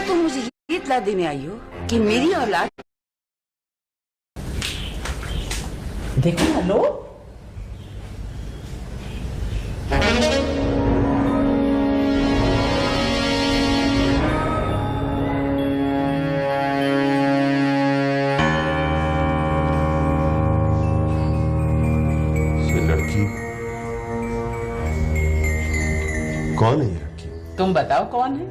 क्या तुम मुझे ये इत्तला देने आई हो कि मेरी औलाद? देखो हेलो, ये लड़की कौन है? ये लड़की तुम बताओ कौन है?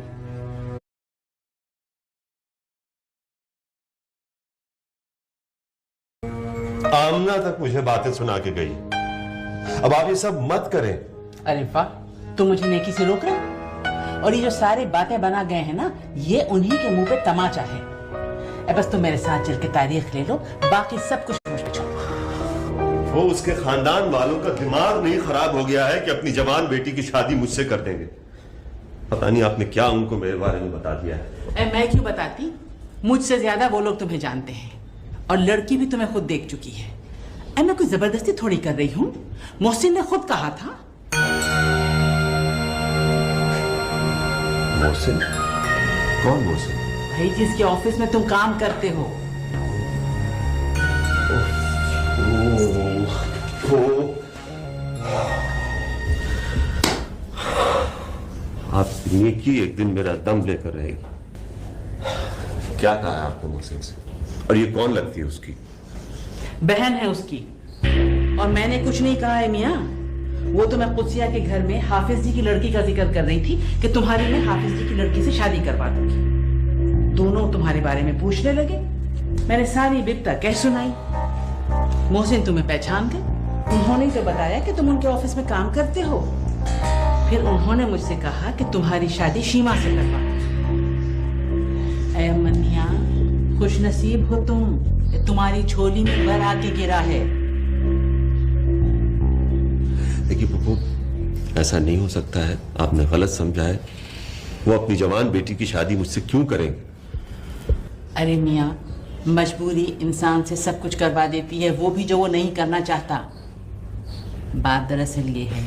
आमना तक मुझे बातें सुना के गई। अब आप ये सब मत करें। अरे वाह, तुम मुझे नेकी से रोक रहे हो? और ये जो सारी बातें बना गए हैं ना, ये उन्हीं के मुंह पे तमाचा है। अब बस तुम मेरे साथ चल के तारीख ले लो, बाकी सब कुछ मुझ पे छोड़ो। वो उसके खानदान वालों का दिमाग नहीं खराब हो गया है कि अपनी जवान बेटी की शादी मुझसे कर देंगे। पता नहीं आपने क्या उनको मेरे बारे में बता दिया है। मैं क्यों बताती? मुझसे ज्यादा वो लोग तुम्हें जानते हैं, और लड़की भी तुम्हें खुद देख चुकी है। मैं कोई जबरदस्ती थोड़ी कर रही हूँ। मोहसिन ने खुद कहा था। मोहसिन? कौन मोहसिन? भाई जिसके ऑफिस में तुम काम करते हो। आप नेकी एक दिन मेरा दम लेकर रहेगी। क्या कहा है आपने मोहसिन से? और ये कौन लगती है उसकी? बहन है उसकी। और मैंने कुछ नहीं कहा है मियाँ। वो तो मैं कुदसिया के घर में हाफिज जी की लड़की का जिक्र कर रही थी कि तुम्हारी मैं हाफिज जी की लड़की से शादी करवा दूंगी। दोनों तुम्हारे बारे में पूछने लगे। मैंने सारी बिपता कह सुनाई। मोहसिन तुम्हें पहचान गए। उन्होंने तो बताया कि तुम उनके ऑफिस में काम करते हो। फिर उन्होंने मुझसे कहा कि तुम्हारी शादी शीमा से करवा दो। ऐ अम्मन मियाँ, खुश नसीब हो तुम, तुम्हारी झोली में वर आके गिरा है। देखिए पप्पू, ऐसा नहीं हो सकता है। आपने गलत समझा है। वो अपनी जवान बेटी की शादी मुझसे क्यों करेंगे? अरे मियाँ, मजबूरी इंसान से सब कुछ करवा देती है, वो भी जो वो नहीं करना चाहता। बात दरअसल ये है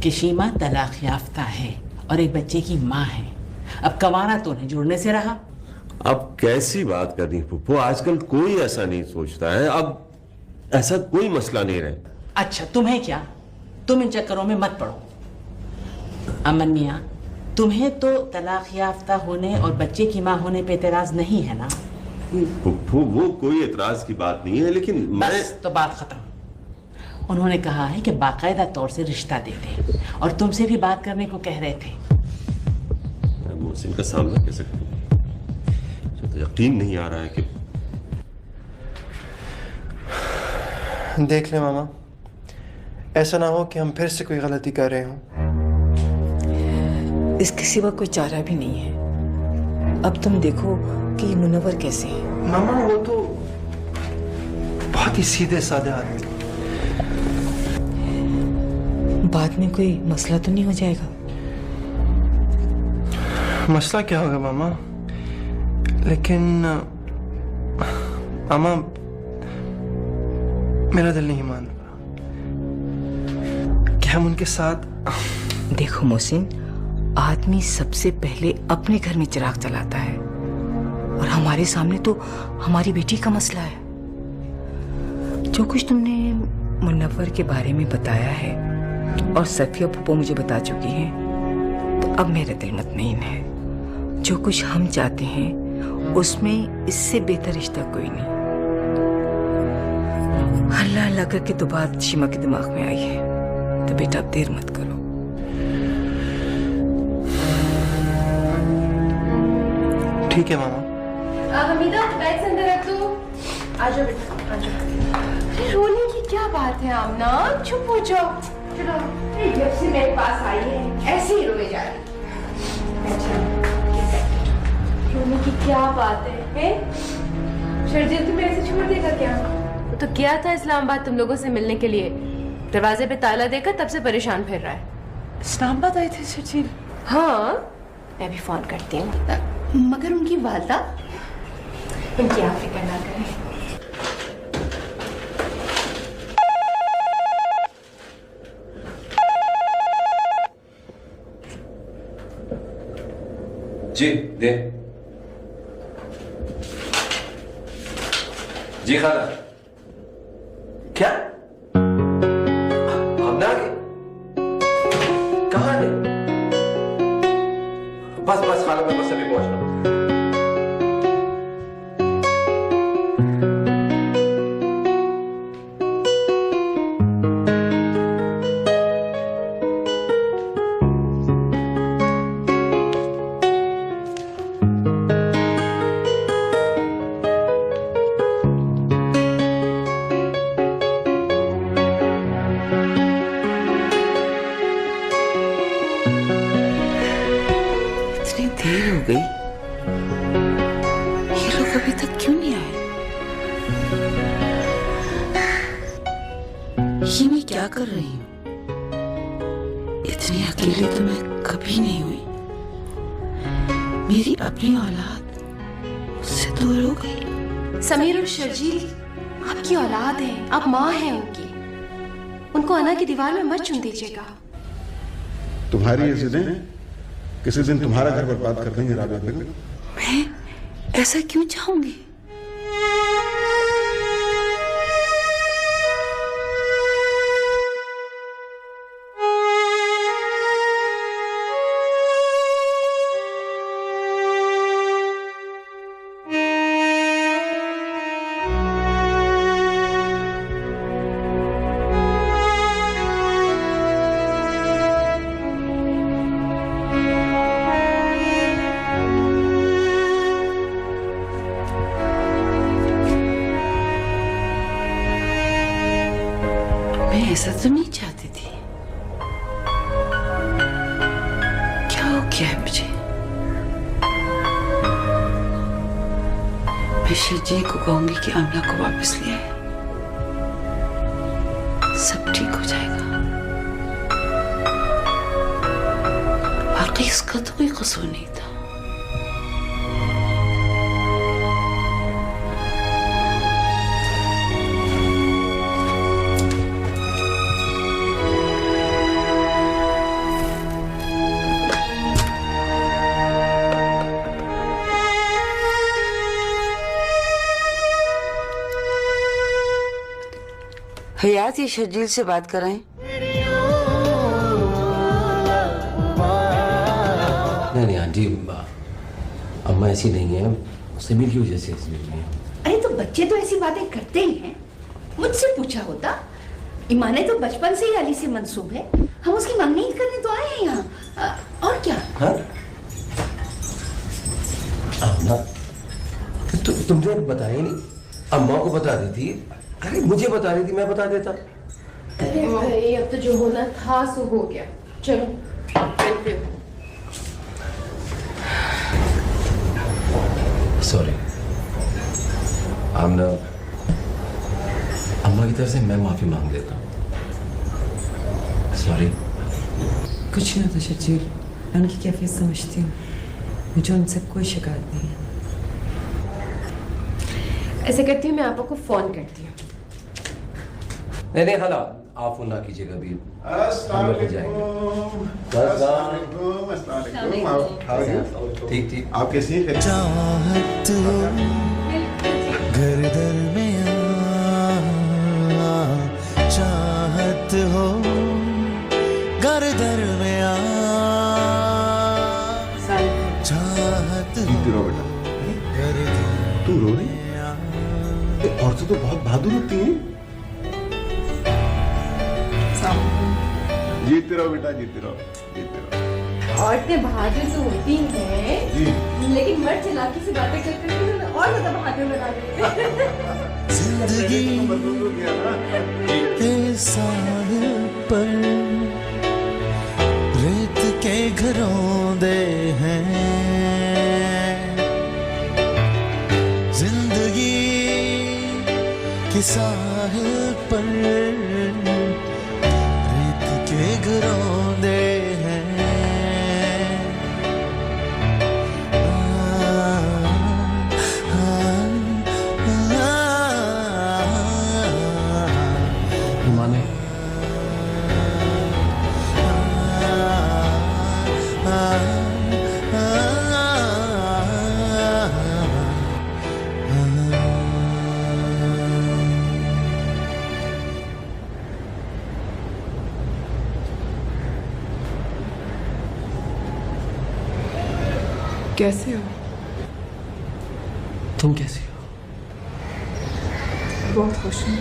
कि शीमा तलाक याफ्ता है और एक बच्चे की माँ है। अब कमाना तो नहीं जुड़ने से रहा। अब कैसी बात कर रही पप्पू? आजकल कोई ऐसा नहीं सोचता है। अब ऐसा कोई मसला नहीं रहे। अच्छा तुम्हें क्या, तुम इन चक्करों में मत पड़ो। अमन मियाँ, तुम्हें तो तलाक याफ्ता होने और बच्चे की माँ होने पे एतराज नहीं है ना? पप्पू वो कोई एतराज की बात नहीं है, लेकिन बस तो बात खत्म। उन्होंने कहा है कि बाकायदा तौर से रिश्ता दे दे, और तुमसे भी बात करने को कह रहे थे। मैं मोहसिन का सामना कैसे करूं? तो यकीन नहीं आ रहा है कि देख ले मामा, ऐसा ना हो कि हम फिर से कोई गलती कर रहे हों। इसके सिवा कोई चारा भी नहीं है। अब तुम देखो कि मुनव्वर कैसे है। मामा वो तो बहुत ही सीधे साधे आदमी। बाद में कोई मसला तो नहीं हो जाएगा? मसला क्या होगा मामा? लेकिन मामा मेरा दिल नहीं मान रहा कि हम उनके साथ। देखो मोहसिन, आदमी सबसे पहले अपने घर में चिराग जलाता है, और हमारे सामने तो हमारी बेटी का मसला है। जो कुछ तुमने मुनव्वर के बारे में बताया है और सफिया फूफो मुझे बता चुकी हैं, तो अब मेरा दिल मुतमईन है। जो कुछ हम चाहते हैं उसमें इससे बेहतर रिश्ता कोई नहीं। अल्लाह अल्लाह करके तो बात शीमा के दिमाग में आई है, तो बेटा अब देर मत करो। ठीक है मामा। हमीदा बैग अंदर रख दो। आ जाओ बेटा, आ जाओ। रोने की क्या बात है आमना, चुप हो जाओ। चलो, जब से मेरे पास आई है ऐसे ही रोए जा रही। रोने की क्या बात है? शर्जील तो मेरे से छोड़ देगा क्या? तो क्या था इस्लामाबाद तुम लोगों से मिलने के लिए, दरवाजे पे ताला देकर तब से परेशान फिर रहा है। इस्लामाबाद आए थे शर्जील? हाँ, मैं भी फोन करती हूँ। मगर उनकी वालदा, उनकी आप फिक्र ना करें। जी दे। जी खाला। क्या हम ना गए? कहाँ गए? बस बस खाला, मैं बस अभी पहुंच रहा हूँ। देर हो गई, ये लोग अभी तक क्यों नहीं आए? ये मैं क्या कर रही हूँ? इतनी अकेली तो मैं कभी नहीं हुई। मेरी अपनी औलाद मुझसे दूर हो गई। समीर और शर्जील आपकी औलाद है, आप माँ हैं उनकी। उनको अना की दीवार में मत चुन दीजिएगा। तुम्हारी ये जिदें किसी दिन तुम्हारा घर बर्बाद कर देंगे राबिया बेगम। मैं ऐसा क्यों चाहूंगी? मैं ऐसा तो नहीं चाहती थी। क्या हो गया है मुझे? मैं शर्जील को कहूंगी कि अमला को वापस ले आए, सब ठीक हो जाएगा। वाकई इसका तो कोई कसूर नहीं था। हयात, ये शर्जील से बात कराएं। नहीं आंटी, अम्मा ऐसी नहीं है, समीर की वजह से ऐसी नहीं है। अरे तो बच्चे तो ऐसी बातें करते ही हैं। मुझसे पूछा होता। ईमाने तो बचपन से ही अली से मंसूब है। हम उसकी मंगनी करने तो आए हैं यहाँ। और क्या? हाँ? अम्मा, तुमने बताया नहीं, अम्मा को बता देती। अरे मुझे बता रही थी, मैं बता देता। अरे भाई, अब तो जो होना था सो हो गया। चलो मिलते हो। सॉरी आमना, अम्मा की तरफ से मैं माफी मांग लेता हूँ। सॉरी। कुछ नहीं होता शर्जील, मैं उनकी कैफियत समझती हूँ। मुझे उनसे कोई शिकायत नहीं है। ऐसे करती हूँ, मैं आपको को फोन करती हूँ। नहीं खाला, आप फोन ना कीजिएगा अभी, हम लोग हो जाएंगे। ठीक ठीक। आप कैसी हैं? चाहत हो घर दर में चाहत हो घर दर में चाहत हो बेटा, तू रो रही? औरतें तो बहुत बहादुर होती हैं। जीते रहो बेटा, जीते रहो, जीते रहो। औरतें बहादुर तो होती हैं, लेकिन मर्द चालाकी से बातें करते हैं तो और ज्यादा बहादुर बना देते हैं। जिंदगी के साहिल पर रेत के घरों दे हैं। जिंदगी के साहिल पर रेत के घरों दे हैं। माने कैसे हो? तुम कैसी हो? बहुत खुश हूँ।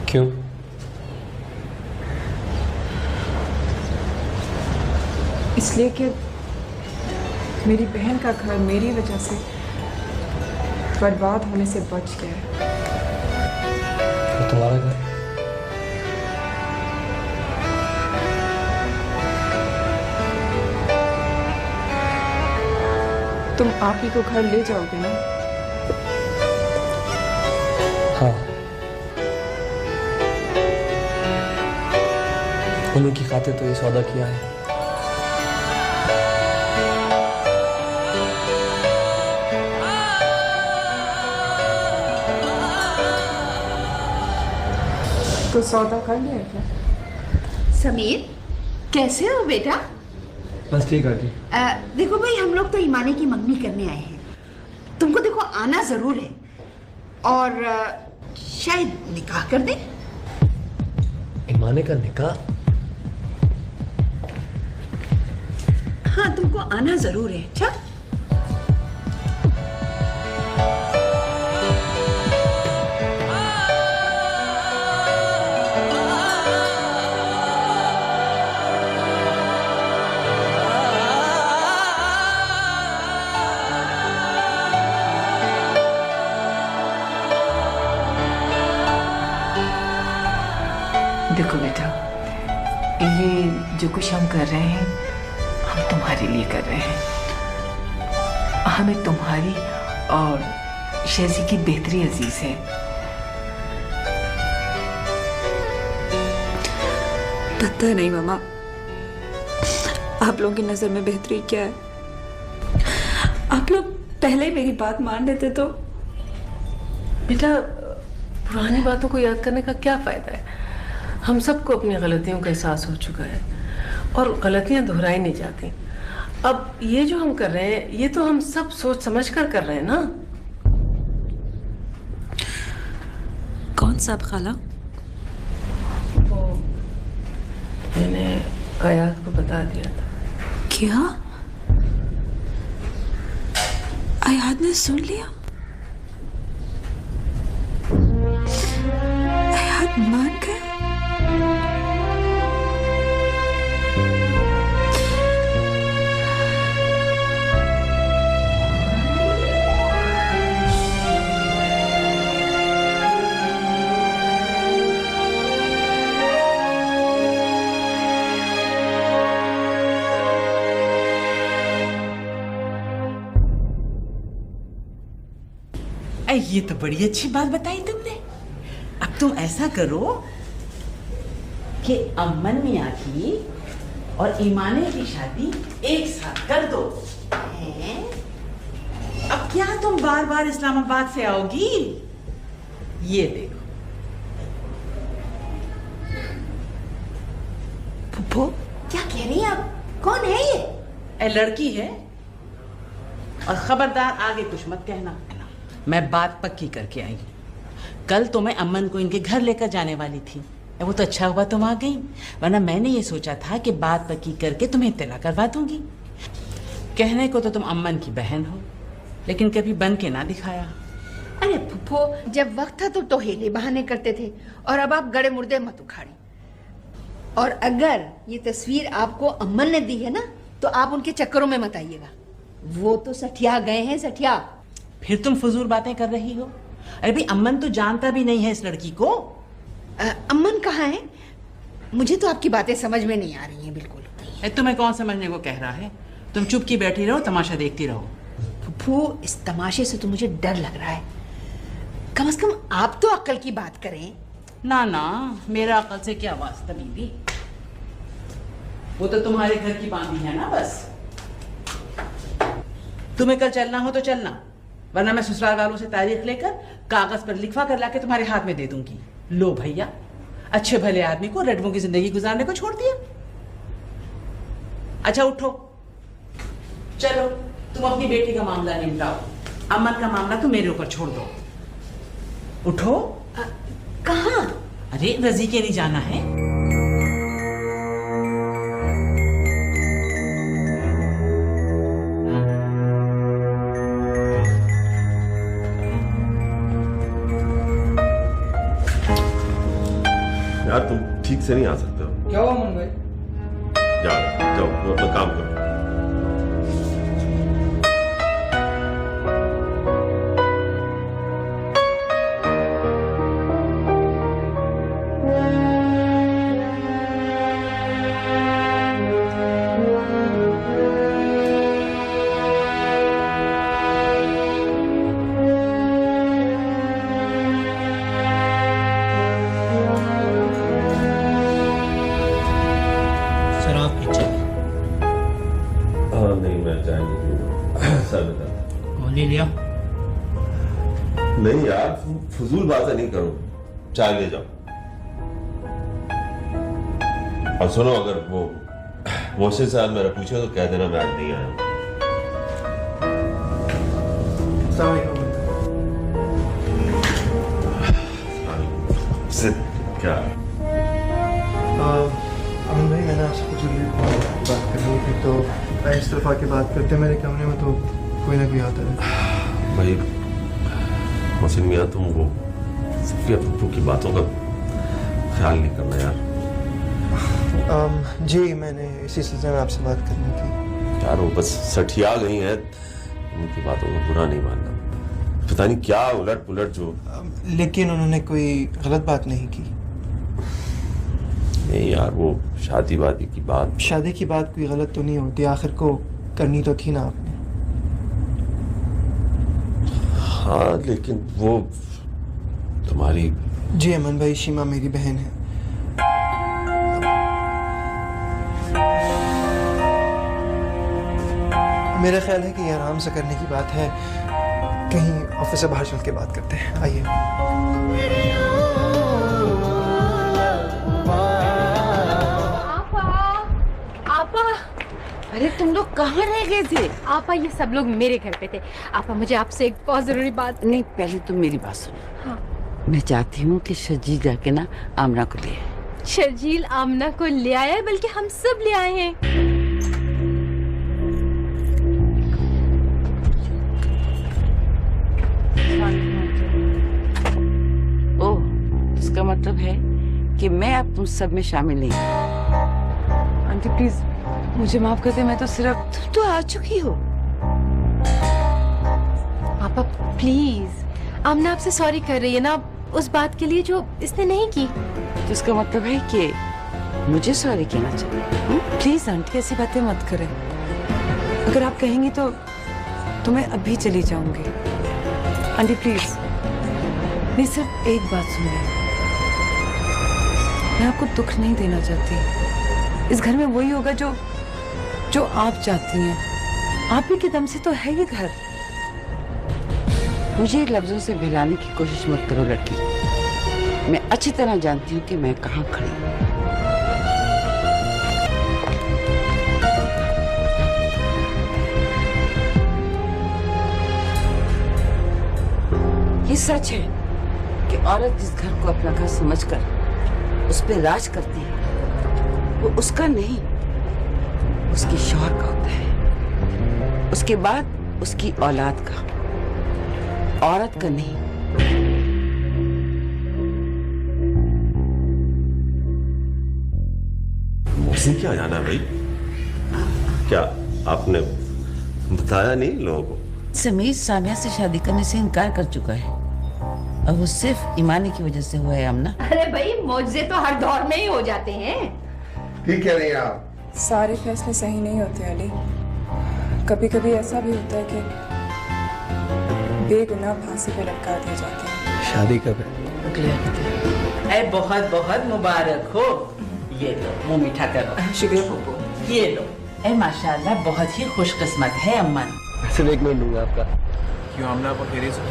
क्यों? इसलिए कि मेरी बहन का घर मेरी वजह से बर्बाद होने से बच गया है। और तुम्हारा घर? तुम आप ही को घर ले जाओगे ना? हाँ, उन्हीं की खातिर तो ये सौदा किया है। तो सौदा कर लिया क्या? समीर, कैसे हो बेटा? बस ठीक है। देखो भाई, हम लोग तो ईमाने की मंगनी करने आए हैं। तुमको देखो आना जरूर है, और शायद निकाह कर दें। ईमाने का निकाह? हाँ, तुमको आना जरूर है। अच्छा, देखो बेटा, ये जो कुछ हम कर रहे हैं, हम तुम्हारे लिए कर रहे हैं। हमें तुम्हारी और शेजी की बेहतरी अजीज है। पता नहीं मामा, आप लोगों की नजर में बेहतरी क्या है? आप लोग पहले ही मेरी बात मान लेते तो। बेटा, पुरानी बातों को याद करने का क्या फायदा है? हम सबको अपनी गलतियों का एहसास हो चुका है और गलतियां दोहराई नहीं जाती। अब ये जो हम कर रहे हैं, ये तो हम सब सोच समझ कर रहे हैं ना। कौन सा खाला? वो मैंने आयात को बता दिया था। क्या? आयात ने सुन लिया? आयात मान गया? ये तो बड़ी अच्छी बात बताई तुमने। अब तुम ऐसा करो कि अम्मन मियाँ की और ईमाने की शादी एक साथ कर दो। हैं? अब क्या तुम बार बार इस्लामाबाद से आओगी? ये देखो। फुप्पो, क्या कह रही हैं आप? कौन है ये? लड़की है, और खबरदार आगे कुछ मत कहना। मैं बात पक्की करके आई हूँ। कल तो मैं अम्मन को इनके घर लेकर जाने वाली थी। वो तो अच्छा हुआ तुम आ गई, वरना मैंने ये सोचा था कि बात पक्की करके तुम्हें इत्तला करवा दूंगी। कहने को तो तुम अम्मन की बहन हो, लेकिन कभी बन के ना दिखाया। अरे फुप्पो, जब वक्त था तो टोहेले बहाने करते थे, और अब आप गड़े मुर्दे मत उखाड़े। और अगर ये तस्वीर आपको अम्मन ने दी है ना, तो आप उनके चक्करों में मत आइएगा। वो तो सठिया गए हैं, सठिया। फिर तुम फजूल बातें कर रही हो। अरे भाई, अम्मन तो जानता भी नहीं है इस लड़की को। अम्मन कहाँ है? मुझे तो आपकी बातें समझ में नहीं आ रही हैं बिल्कुल। तुम्हें कौन समझने को कह रहा है? तुम चुप की बैठी रहो, तमाशा देखती रहो। फुप्पू, इस तमाशे से तो मुझे डर लग रहा है। कम से कम आप तो अक्ल की बात करें। ना ना, मेरा अकल से क्या वास्ता बीबी। वो तो तुम्हारे घर की बांधी है ना बस। तुम्हें कल चलना हो तो चलना, वरना मैं ससुराल वालों से तारीख लेकर कागज पर लिखवा कर लाके तुम्हारे हाथ में दे दूंगी। लो भैया, अच्छे भले आदमी को रटवों की जिंदगी गुजारने को छोड़ दिया। अच्छा उठो, चलो तुम अपनी बेटी का मामला निपटाओ। अम्मन का मामला तो मेरे ऊपर छोड़ दो। उठो। कहाँ? अरे रजी के नहीं जाना है? यार तुम ठीक से नहीं आ सकते हो। क्या हुआ अमन भाई? जाओ जाओ, तुम अपना काम करो। शराब की चाय हाँ नहीं, मैं चाय नहीं पीऊंगा। सर बता। गोली लिया। नहीं यार, तुम फजूल बातें नहीं करो, चाय ले जाओ। और सुनो, अगर वो मोहसिन साहब मेरा पूछे तो कह देना मैं आज नहीं आया हूं। क्या अमन भाई, मैंने आपसे कुछ जरूरी बात करनी थी, तो मैं इस तरफ आके बात करते, मेरे कमरे में तो कोई ना कोई आता है। भाई मोहसिन मियाँ, तुम वो सफिया पप्पू की बातों का ख्याल नहीं करना यार। जी, मैंने इसी सिलसिले में आपसे बात करनी थी। यार वो बस सठिया गई हैं, उनकी बातों को बुरा नहीं मानना। पता नहीं क्या उलट पुलट जो। लेकिन उन्होंने कोई गलत बात नहीं की। नहीं यार, वो शादी वादी की बात। शादी की बात कोई गलत तो नहीं होती, आखिर को करनी तो थी ना आपने। हाँ लेकिन वो तुम्हारी। जी अमन भाई, शीमा मेरी बहन है। मेरा ख्याल है कि ये आराम से करने की बात है, कहीं ऑफिस से बाहर चल के बात करते हैं। आइए। अरे तुम लोग कहाँ रह गए थे? आपा ये सब लोग मेरे घर पे थे। आपा मुझे आपसे एक बहुत जरूरी बात। नहीं, पहले तुम मेरी बात सुनो। हाँ। मैं चाहती हूँ कि शर्जील जाके ना आमना को ले आए। शर्जील आमना को ले आया है, बल्कि हम सब ले आए हैं। ओह, इसका मतलब है कि मैं अब तुम सब में शामिल नहीं हूँ। आंटी प्लीज मुझे माफ कर दे, मैं तो सिर्फ। तुम तो आ चुकी हो। आपा प्लीज, आमना आपसे सॉरी कर रही है ना उस बात के लिए जो इसने नहीं की। तो इसका मतलब है कि मुझे सॉरी कहना चाहिए। प्लीज आंटी ऐसी बातें मत करें। अगर आप कहेंगी तो मैं अभी चली जाऊंगी। आंटी प्लीज, नहीं सिर्फ एक बात सुनिए। मैं आपको दुख नहीं देना चाहती। इस घर में वही होगा जो आप चाहती हैं। आप ही के दम से तो है ये घर। मुझे लफ्जों से बहलाने की कोशिश मत करो लड़की। मैं अच्छी तरह जानती हूँ कि मैं कहाँ खड़ी हूँ। ये सच है कि औरत जिस घर को अपना घर समझकर उस पर राज करती है, वो उसका नहीं, उसकी शौहर का होता है। उसके बाद उसकी औलाद का, औरत का नहीं। मोहसिन क्या जाना भाई? क्या आपने बताया नहीं लोगों को? समीर सामिया से शादी करने से इनकार कर चुका है और वो सिर्फ ईमानी की वजह से हुआ है। आमना, अरे भाई, मौजे तो हर दौर में ही हो जाते हैं। ठीक कह रही हैं आप। सारे फैसले सही नहीं होते अली। कभी कभी ऐसा भी होता है कि बेगुनाह फांसी पे लटका दिए जाते हैं। शादी कब है? बहुत बहुत मुबारक हो। ये लो, मुंह मीठा करो। शुक्रिया पप्पू। ये लो। माशाल्लाह बहुत ही खुशकिस्मत है अम्मा। सिर्फ 1 मिनट लूंगा आपका। क्यों, हमने आपको फेरी से